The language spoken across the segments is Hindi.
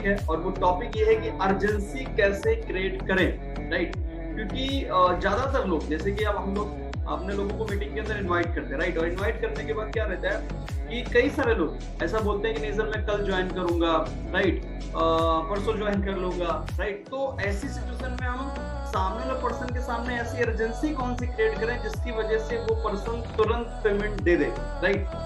टॉपिक है और वो टॉपिक ये है कि अर्जेंसी कैसे क्रिएट करें, राइट। क्योंकि ज्यादातर लोग, जैसे कि अब हम लोग अपने लोगों को मीटिंग के अंदर इनवाइट करते हैं, राइट, और इनवाइट करने के बाद क्या रहता है कि कई सारे लोग ऐसा बोलते हैं कि नहीं सर मैं कल ज्वाइन करूंगा, राइट, परसों ज्वाइन कर लूंगा, राइट। तो ऐसी सिचुएशन में हम सामने वाले पर्सन के सामने ऐसी अर्जेंसी कौन सी क्रिएट करें जिसकी वजह से वो पर्सन तुरंत पेमेंट दे दे, राइट।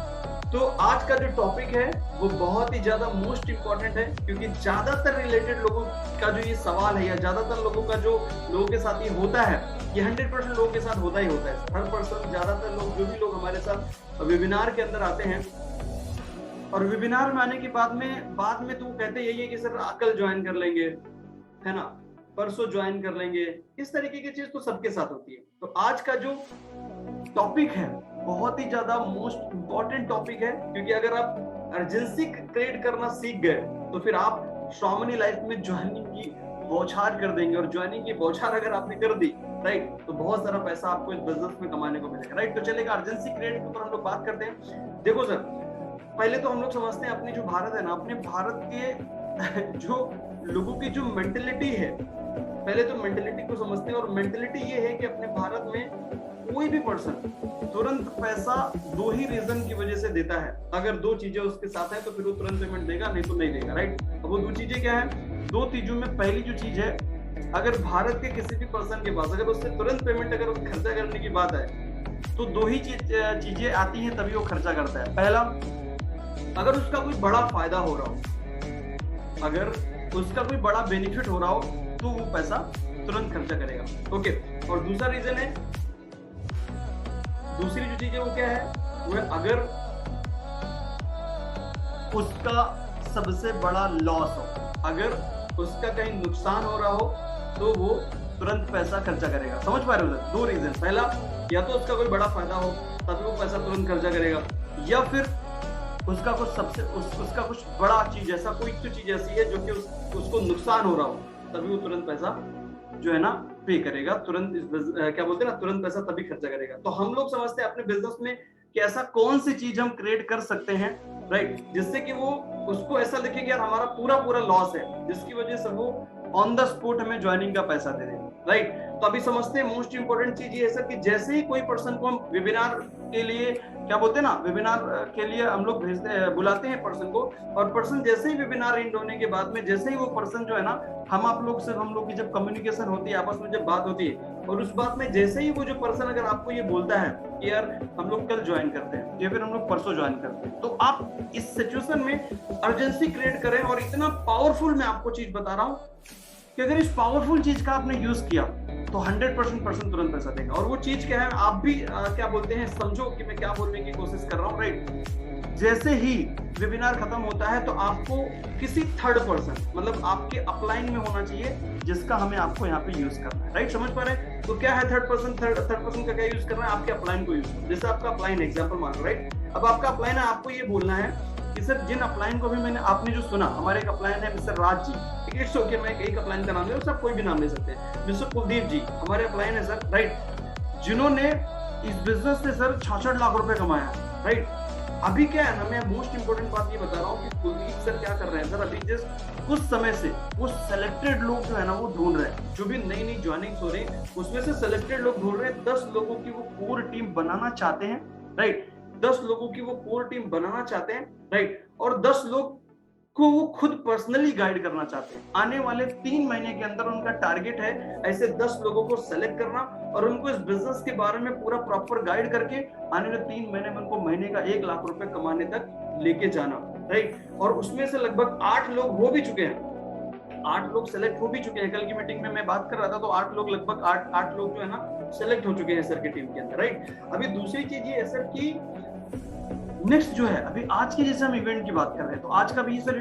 तो आज का जो टॉपिक है वो बहुत ही ज्यादा मोस्ट इंपॉर्टेंट है, क्योंकि ज्यादातर रिलेटेड लोगों का जो ये सवाल है या ज्यादातर लोगों का जो लोगों के साथ ये होता है, ये 100% लोगों के साथ होता ही होता है। हर पर्सन, ज्यादातर लोग, जो भी लोग हमारे साथ वेबिनार के अंदर आते हैं और वेबिनार में आने के बाद में तो वो कहते यही है कि सर कल ज्वाइन कर लेंगे, है ना, परसों ज्वाइन कर लेंगे। इस तरीके की चीज तो सबके साथ होती है। तो आज का जो टॉपिक है बहुत ही ज्यादा मोस्ट इंपॉर्टेंट टॉपिक है, क्योंकि अगर आप अर्जेंसी क्रिएट करना सीख गए तो फिर आप श्रावणी लाइफ में ज्वाइनिंग की बौछार कर देंगे, और ज्वाइनिंग की बौछार अगर आपने कर दी, राइट, तो बहुत सारा पैसा आपको इस बिजनेस में कमाने को मिलेगा, राइट। तो चलेगा, अर्जेंसी क्रिएट के ऊपर हम लोग बात करते हैं। देखो सर, पहले तो हम लोग समझते हैं अपनी जो भारत है ना, अपने भारत के जो लोगों की जो मेंटेलिटी है, पहले तो मेंटेलिटी को समझते हैं। और मेंटेलिटी ये है कि अपने भारत में कोई भी पर्सन तुरंत पैसा दो ही रीजन की वजह से देता है। अगर दो चीजें उसके साथ है तो फिर वो तुरंत पेमेंट देगा, नहीं तो नहीं देगा, राइट। अब वो दो चीजें क्या है? दो चीजों में पहली जो चीज है, अगर भारत के किसी भी पर्सन के पास अगर उससे तुरंत पेमेंट अगर खर्चा करने की बात है तो दो ही चीजें आती हैं, तभी वो खर्चा करता है। पहला, अगर उसका कोई बड़ा फायदा हो रहा हो, अगर उसका कोई बड़ा बेनिफिट हो रहा हो तो वो पैसा तुरंत खर्चा करेगा, ओके। और दूसरा रीजन है, दूसरी जो चीज है वो क्या है, वो है अगर उसका सबसे बड़ा लॉस हो, अगर उसका कहीं नुकसान हो रहा हो तो वो तुरंत पैसा खर्चा करेगा। समझ पा रहे हो? दो रीजन, पहला या तो उसका कोई बड़ा फायदा हो तभी वो पैसा तुरंत खर्चा करेगा, या फिर उसका कुछ बड़ा चीज, ऐसा कोई तो चीज ऐसी है जो कि उसको नुकसान हो रहा हो, तभी वो तुरंत पैसा जो है ना पे करेगा, तुरंत क्या बोलते हैं ना, तुरंत पैसा तभी खर्चा करेगा। तो हम लोग समझते हैं अपने बिजनेस में कि ऐसा कौन सी चीज हम क्रिएट कर सकते हैं, राइट, जिससे कि वो उसको ऐसा लिखे कि यार हमारा पूरा लॉस है, जिसकी वजह से वो ऑन द स्पॉट हमें ज्वाइनिंग का पैसा दे दे, राइट। तो अभी समझते हैं मोस्ट इंपोर्टेंट चीज ये है सर कि जैसे ही कोई पर्सन को हम वेबिनार के लिए, क्या बोलते हैं ना, वेबिनार के लिए हम लोग बुलाते हैं पर्सन को, और पर्सन जैसे ही वेबिनार एंड होने के बाद में, जैसे ही वो पर्सन जो है ना, हम लोग की जब कम्युनिकेशन होती है, आपस में जब बात होती है, और उस बात में जैसे ही वो जो पर्सन अगर आपको ये बोलता है कि यार हम लोग कल ज्वाइन करते हैं या फिर हम लोग परसों ज्वाइन करते हैं, तो आप इस सिचुएशन में अर्जेंसी क्रिएट करें। और इतना पावरफुल मैं आपको चीज बता रहा हूँ कि अगर इस पावरफुल चीज का आपने यूज किया तो 100% पर्सन तुरंत पैसा देगा। और वो चीज क्या है, आप भी क्या बोलते हैं, समझो कि मैं क्या बोलने की कोशिश कर रहा हूँ, राइट। जैसे ही वेबिनार खत्म होता है तो आपको किसी थर्ड पर्सन, मतलब आपके अपलाइन में होना चाहिए, जिसका हमें आपको यहाँ पे यूज करना है, राइट। समझ पा रहे हैं? तो क्या है थर्ड पर्सन का क्या यूज करना है, आपके अपलाइन को यूज करना। जैसे आपका अपलाइन एग्जाम्पल मान लो, राइट। अब आपका अपलाइन है, आपको ये बोलना है कि सर जिन अपलाइन को भी आपने जो सुना, हमारे एक अपलाइन है mister Raj ji, it's okay, मैं एक अपलाइन का नाम ले, सब कोई भी नाम ले सकते हैं। मिस्टर कुलदीप जी हमारे अपलाइन है सर, राइट, जिन्होंने इस बिजनेस से सर 66 लाख रुपए कमाया, राइट। अभी क्या है ना, मैं मोस्ट इंपोर्टेंट बात ये बता रहा हूँ कि कुलदीप सर क्या कर रहे हैं सर, अभी जस्ट कुछ समय से वो सेलेक्टेड लोग जो है ना वो ढूंढ रहे हैं, जो भी नई ज्वाइनिंग्स हो रही है उसमें से सेलेक्टेड लोग ढूंढ रहे हैं। 10 लोगों की वो कोर टीम बनाना चाहते हैं, राइट, 10 लोगों की वो कोर टीम बनाना चाहते हैं, राइट। और 10 लोग को वो खुद पर्सनली गाइड करना चाहते हैं। आने वाले 3 महीने के अंदर उनका टारगेट है ऐसे 10 लोगों को सेलेक्ट करना और उनको इस बिजनेस के बारे में पूरा प्रॉपर गाइड करके आने वाले 3 महीने में उनको महीने का 1 लाख रुपए कमाने तक लेके जाना, राइट। और उसमें से लगभग 8 लोग हो भी चुके हैं, 8 लोग सेलेक्ट हो भी चुके हैं। कल की मीटिंग में मैं बात कर रहा था तो 8 लोग, लगभग 8 लोग जो है ना सेलेक्ट हो चुके हैं सर की टीम के अंदर, राइट। अभी दूसरी चीज ये है सर कि नेक्स्ट जो है, अभी आज के जैसे हम इवेंट की बात कर रहे हैं तो आज का भी सर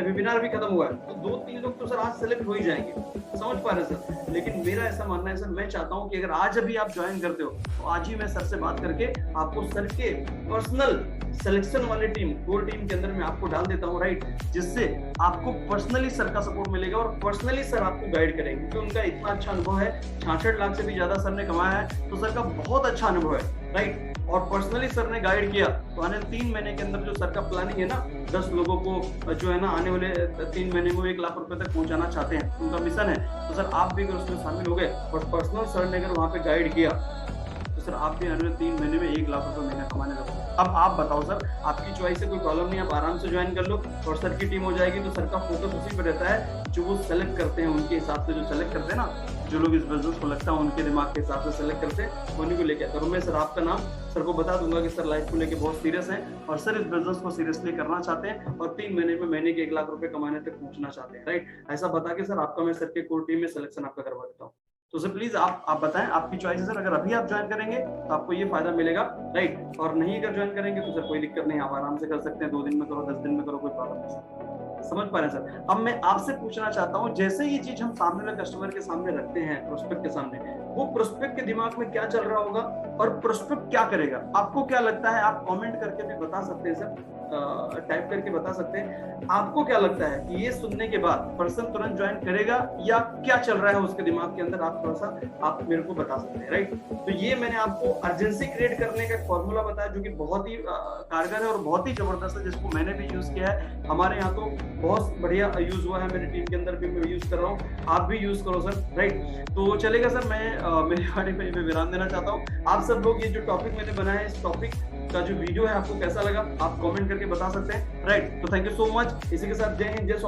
वेबिनार भी खत्म हुआ है, तो 2-3 लोग तो सर आज सेलेक्ट हो ही जाएंगे, समझ पा रहे सर। लेकिन मेरा ऐसा मानना है सर, मैं चाहता हूं कि अगर आज अभी आप ज्वाइन करते हो तो आज ही मैं सर से बात करके आपको सर के पर्सनल सिलेक्शन वाले टीम, कोर टीम के अंदर मैं आपको डाल देता हूँ, राइट, जिससे आपको पर्सनली सर का सपोर्ट मिलेगा और पर्सनली सर आपको गाइड करेंगे, क्योंकि उनका इतना अच्छा अनुभव है, 66 लाख से भी ज्यादा सर ने कमाया है, तो सर का बहुत अच्छा अनुभव है, राइट। और पर्सनली सर ने गाइड किया तो आने 3 महीने के अंदर जो सर का प्लानिंग है ना, 10 लोगों को जो है ना आने वाले 3 महीने में 1 लाख रुपए तक पहुंचाना चाहते हैं, उनका मिशन है, तो सर आप भी अगर उसमें शामिल हो गए और पर्सनल सर ने अगर वहां पे गाइड किया तो सर आप भी आने वाले 3 महीने में 1 लाख रुपए महीना कमाने लगोगे। अब आप बताओ सर, आपकी चॉइस है, कोई प्रॉब्लम नहीं, आप आराम से ज्वाइन कर लो और सर की टीम हो जाएगी। तो सर का फोकस उसी पे रहता है जो वो सेलेक्ट करते हैं, उनके हिसाब से जो सेलेक्ट करते हैं ना, जो लोग इस बिजनेस को लगता है उनके दिमाग के हिसाब से सेलेक्ट करते हैं, उन्हीं को लेके आता हूं। मैं सर आपका नाम सर को बता दूंगा कि सर लाइफ को लेके बहुत सीरियस हैं और सर इस बिजनेस को सीरियसली करना चाहते हैं और 3 महीने में महीने के 1 लाख रुपए कमाने तक पहुंचना चाहते हैं, राइट। ऐसा बता के सर आपका मैं सर के कोर टीम में सिलेक्शन आपका करवा देता हूँ। तो सर प्लीज आप बताएं, आपकी चॉइस है सर। अगर अभी आप ज्वाइन करेंगे तो आपको ये फायदा मिलेगा, राइट। और नहीं अगर ज्वाइन करेंगे तो सर कोई दिक्कत नहीं, आप आराम से कर सकते हैं, 2 दिन में करो, 10 दिन में करो, कोई प्रॉब्लम नहीं। समझ पा रहे हैं सर। अब मैं आपसे पूछना चाहता हूं, जैसे ये चीज हम सामने वाले कस्टमर के सामने रखते हैं, प्रोस्पेक्ट के सामने, वो प्रोस्पेक्ट के दिमाग में क्या चल रहा होगा और प्रोस्पेक्ट क्या करेगा, आपको क्या लगता है? आप कमेंट करके भी बता सकते हैं सर, टाइप करके बता सकते हैं। आपको क्या लगता है कि ये सुनने के बाद पर्सन तुरंत ज्वाइन करेगा या क्या चल रहा है उसके दिमाग के अंदर? आप थोड़ा सा आप मेरे को बता सकते हैं, राइट। तो ये मैंने आपको अर्जेंसी क्रिएट करने का फॉर्मूला बताया जो कि बहुत ही कारगर है और बहुत ही जबरदस्त है, जिसको मैंने भी यूज किया है। हमारे यहाँ तो बहुत बढ़िया यूज हुआ है, मेरी टीम के अंदर भी मैं यूज कर रहा हूँ, आप भी यूज करो सर, राइट। तो चलेगा सर, मैं मेरी वाणी पे विराम देना चाहता हूँ। आप सब लोग ये जो टॉपिक मैंने बनाया है, इस टॉपिक का जो वीडियो है आपको कैसा लगा आप कमेंट करके बता सकते हैं, राइट। तो थैंक यू सो मच। इसी के साथ जय हिंद, जय